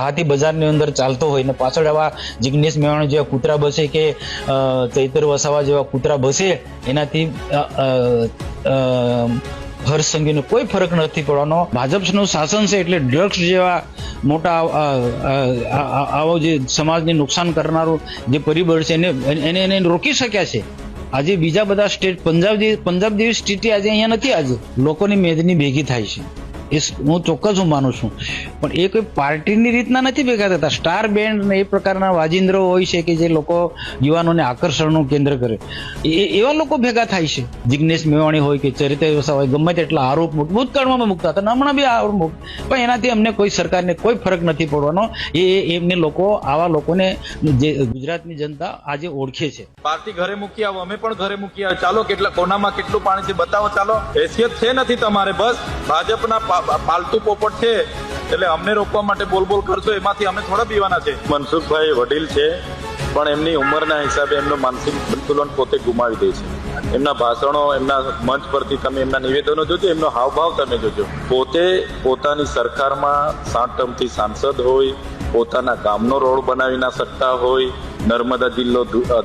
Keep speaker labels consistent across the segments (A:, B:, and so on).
A: હાથી બજારની અંદર ચાલતો હોય ને પાછળ આવા જિગ્નેશ મેવાણી જેવા કૂતરા બસે કે ચૈતર વસાવા જેવા કૂતરા બસે એનાથી હર્ષ સંઘવીને કોઈ ફરક નથી પડવાનો. ભાજપનું શાસન છે એટલે ડ્રગ્સ જેવા મોટા આવો જે સમાજને નુકસાન કરનારું જે પરિબળ છે એને રોકી શક્યા છે. આજે બીજા બધા સ્ટેટ પંજાબ જેવી સ્થિતિ આજે અહીંયા નથી. આજે લોકોની મેદની ભેગી થાય છે એ હું ચોક્કસ માનું છું, પણ એ કોઈ પાર્ટીની રીતના નથી ભેગા થતા. સ્ટાર બેન્ડ ને એ પ્રકારના વાજિંદ્રો હોય છે કે જે લોકો યુવાનોને આકર્ષણનું કેન્દ્ર કરે, એવા લોકો ભેગા થાય છે. જિગ્નેશ મેવાણી હોય કે ચરિત્ર વસાવા હોય, ગમે તેટલા આરોપ ભૂતકાળમાં મૂકતા હતા, હમણાં બી આરોપ, પણ એનાથી અમને કોઈ સરકારને કોઈ ફરક નથી પડવાનો. એમને લોકો આવા લોકોને જે ગુજરાતની જનતા આજે ઓળખે છે.
B: પાર્ટી ઘરે મૂકી આવો, અમે પણ ઘરે મૂકી આવો, ચાલો કેટલા કોનામાં કેટલું પાણી છે બતાવો, ચાલો. હેસિયત છે નથી તમારે, બસ ભાજપના પાલતુ પોપટ છે એટલે અમને રોકવા માટે બોલ કરશો, એમાંથી અમે થોડા પીવાના છે. મનસુખભાઈ વડીલ છે પણ એમની ઉંમરના હિસાબે એમનું માનસિક સંતુલન પોતે ગુમાવી દે છે. એમના ભાષણો, એમના મંચ પરથી તમે એમના નિવેદનો જોજો, એમનો હાવભાવ તમે જોજો. પોતે પોતાની સરકારમાં 7 ટર્મથી સાંસદ હોય, પોતાના ગામનો રોડ બનાવી ના શકતા હોય, નર્મદા જિલ્લો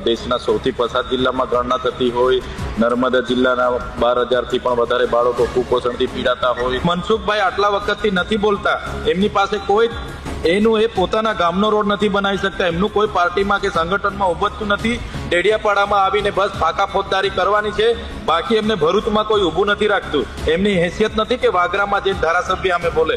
B: દેશના સૌથી પછાત જિલ્લામાં ગણના થતી હોય, નર્મદા જિલ્લાના 12,000 થી પણ વધારે બાળકો કુપોષણથી પીડાતા હોય. મનસુખભાઈ આટલા વખતથી નથી બોલતા, એમની પાસે કોઈ એ પોતાના ગામનો રોડ નથી બનાવી શકતા, એમનું કોઈ પાર્ટીમાં કે સંગઠનમાં ઉભતું નથી. ડેડિયાપાડામાં આવીને બસ ફાકા ફોજદારી કરવાની છે, બાકી એમને ભરૂચમાં કોઈ ઊભું નથી રાખતું. એમની હેસિયત નથી કે વાગરામાં જે ધારાસભ્ય અમે બોલે.